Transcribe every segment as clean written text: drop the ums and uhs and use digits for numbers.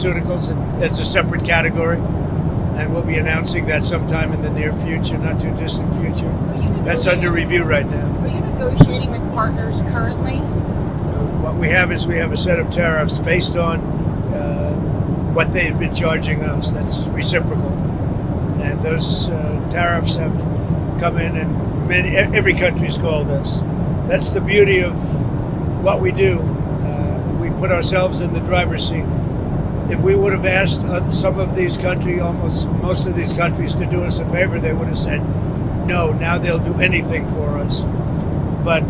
pharmaceuticals, and it's a separate category, and we'll be announcing that sometime in the near future, not too distant future. That's under review right now. Are you negotiating with partners currently? What we have is we have a set of tariffs based on what they've been charging us. That's reciprocal, and those tariffs have come in, and every country's called us. That's the beauty of what we do. We put ourselves in the driver's seat. If we would have asked some of these countries, most of these countries, to do us a favor, they would have said no. Now they'll do anything for us. But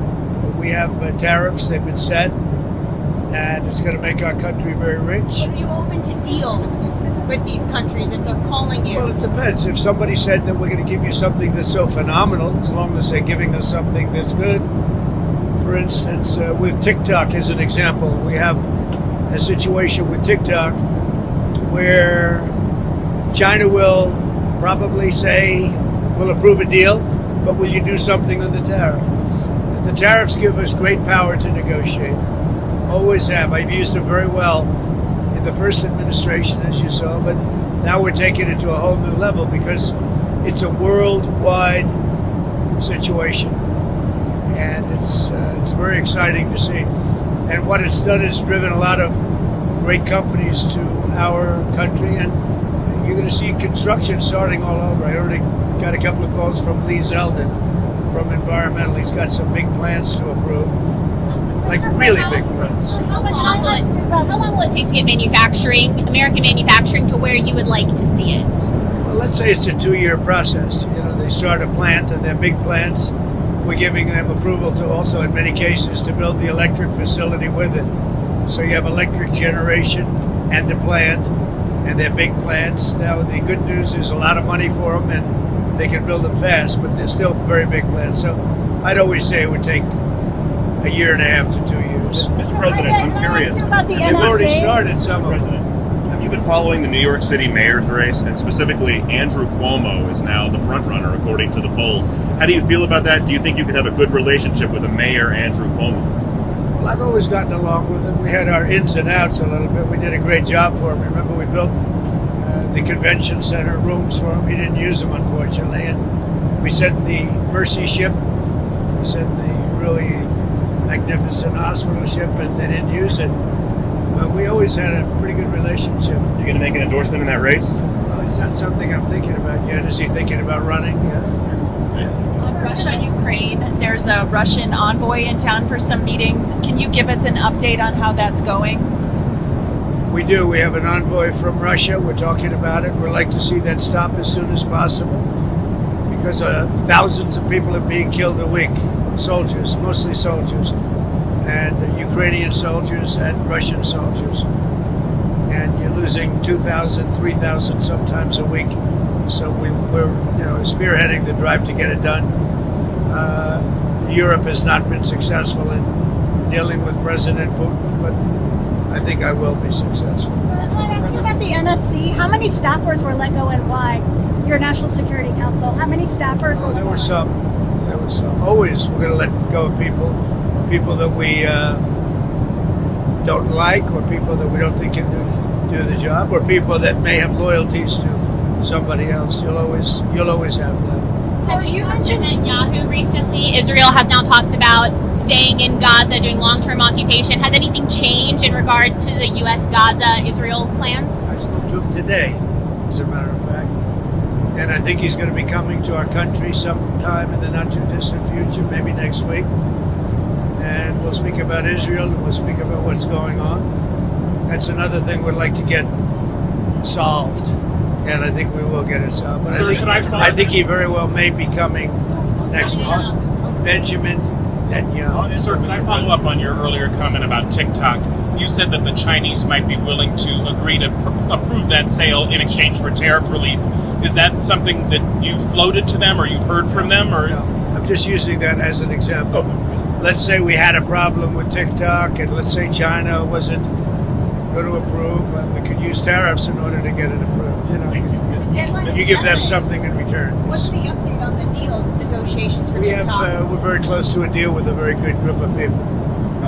we have tariffs, they've been set, and it's going to make our country very rich. Are you open to deals with these countries if they're calling you? Well, it depends. If somebody said that we're going to give you something that's so phenomenal, as long as they're giving us something that's good. For instance, with TikTok as an example, we have a situation with TikTok where China will probably say, we'll approve a deal, but will you do something on the tariff? The tariffs give us great power to negotiate. Always have. I've used them very well in the first administration, as you saw, but now we're taking it to a whole new level because it's a worldwide situation. And it's very exciting to see. And what it's done is driven a lot of great companies to our country, and you're going to see construction starting all over. I already got a couple of calls from Lee Zeldin from Environmental. He's got some big plans to approve, like really big plans. How long will it take to get American manufacturing, to where you would like to see it? Well, let's say it's a 2-year process. You know, they start a plant, and they're big plants. We're giving them approval to also, in many cases, to build the electric facility with it. So you have electric generation and the plant, and they're big plants. Now, the good news is a lot of money for them, and they can build them fast, but they're still very big plants. So I'd always say it would take a year and a half to 2 years. Mr. President, I'm curious. They've already started some of them. Have you been following the New York City mayor's race? And specifically, Andrew Cuomo is now the front runner, according to the polls. How do you feel about that? Do you think you could have a good relationship with the mayor, Andrew Cuomo? Well, I've always gotten along with him. We had our ins and outs a little bit. We did a great job for him. Remember, we built the convention center rooms for him. He didn't use them, unfortunately. And we sent the Mercy ship. We sent the really magnificent hospital ship, and they didn't use it. But we always had a pretty good relationship. You're going to make an endorsement in that race? Well, it's not something I'm thinking about yet. Is he thinking about running? Yeah. On Russia, Ukraine, there's a Russian envoy in town for some meetings. Can you give us an update on how that's going? We do. We have an envoy from Russia. We're talking about it. We'd like to see that stop as soon as possible because thousands of people are being killed a week. Soldiers, mostly soldiers, and Ukrainian soldiers and Russian soldiers. And you're losing 2,000, 3,000 sometimes a week. So we're spearheading the drive to get it done. Europe has not been successful in dealing with President Putin, but I think I will be successful. So I want to ask you about the NSC. How many staffers were let go and why? Your National Security Council. How many staffers were let go? There were some. Always we're going to let go of people that we don't like, or people that we don't think can do the job, or people that may have loyalties to somebody else. You'll always have that. So you mentioned Netanyahu recently. Israel has now talked about staying in Gaza, doing long-term occupation. Has anything changed in regard to the U.S. Gaza-Israel plans? I spoke to him today, as a matter of fact. And I think he's going to be coming to our country sometime in the not-too-distant future, maybe next week. And we'll speak about Israel, and we'll speak about what's going on. That's another thing we'd like to get solved. And I think we will get it solved. But I think he very well may be coming next month. Benjamin Netanyahu. Sir, can I follow up on your earlier comment about TikTok? You said that the Chinese might be willing to agree to approve that sale in exchange for tariff relief. Is that something that you floated to them, or you've heard from them, or? No, I'm just using that as an example. Okay. Let's say we had a problem with TikTok, and let's say China wasn't going to approve. We could use tariffs in order to get it approved. You give them something in return. What's the update on the deal negotiations for TikTok? We're very close to a deal with a very good group of people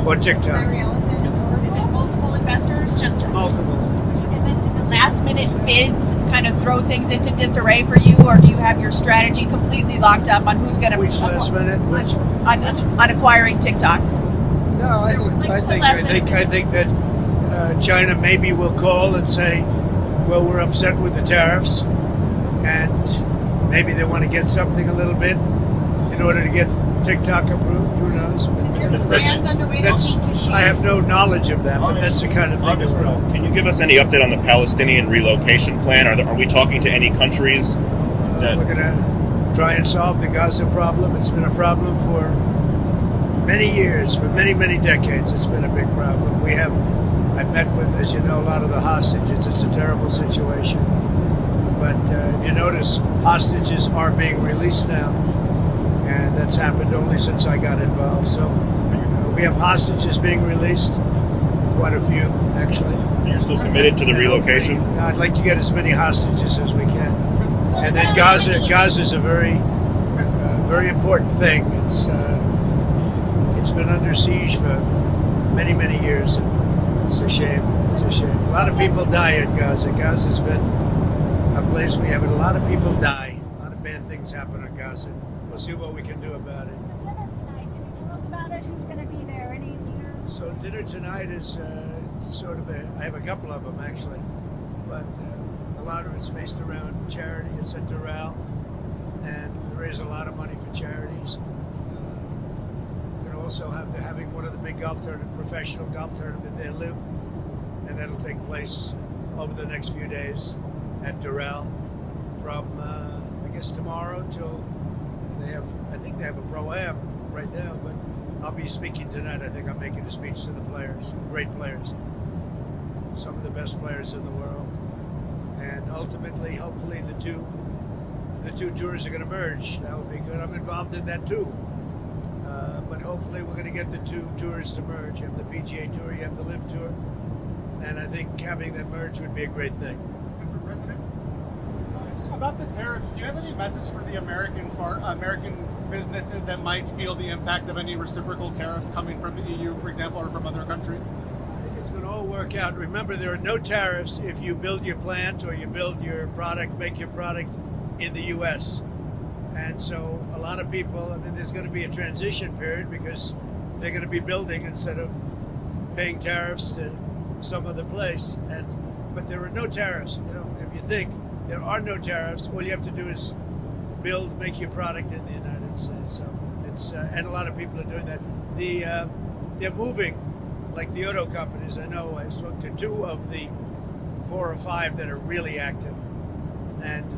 for TikTok. Is it multiple investors? Multiple. And then last minute bids kind of throw things into disarray for you, or do you have your strategy completely locked up on who's going to Which last minute? Which? on acquiring TikTok? No, I think that China maybe will call and say, well, we're upset with the tariffs, and maybe they want to get something a little bit in order to get TikTok approved. Who knows? Is there plans underway to see to I have no knowledge of that, but that's the kind of thing that we're on. Can you give us any update on the Palestinian relocation plan? Are we talking to any countries? We're going to try and solve the Gaza problem. It's been a problem for many years, for many, many decades. It's been a big problem. I've met with, as you know, a lot of the hostages. It's a terrible situation. But if you notice, hostages are being released now. And that's happened only since I got involved. So we have hostages being released, quite a few, actually. You're still committed to the relocation? I'd like to get as many hostages as we can. And then Gaza is a very, very important thing. It's been under siege for many, many years. And it's a shame. It's a shame. A lot of people die in Gaza. Gaza's been a place we have a lot of people die. A lot of bad things happen in Gaza. We'll see what we can do about it. Dinner tonight. Can you tell us about it? Who's going to be there? Any leaders? So dinner tonight is sort of I have a couple of them actually, but a lot of it's based around charity. It's at Doral, and we raise a lot of money for charities. We're going to also they're having one of the big professional golf tournament there live, and that'll take place over the next few days at Doral from I guess tomorrow till. I think they have a pro-am right now, but I'll be speaking tonight. I think I'm making a speech to the players, great players, some of the best players in the world, and ultimately, hopefully, the two tours are going to merge. That would be good. I'm involved in that too, but hopefully, we're going to get the two tours to merge. You have the PGA Tour, you have the Live Tour, and I think having them merge would be a great thing. Mr. President, about the tariffs, do you have any message for the American businesses that might feel the impact of any reciprocal tariffs coming from the EU, for example, or from other countries? I think it's going to all work out. Remember, there are no tariffs if you build your plant or you build your product, make your product in the U.S. And so a lot of people, there's going to be a transition period because they're going to be building instead of paying tariffs to some other place. But there are no tariffs. If you think there are no tariffs, all you have to do is make your product in the United States. So and a lot of people are doing that. They're moving, like the auto companies. I know I spoke to 2 of the 4 or 5 that are really active, and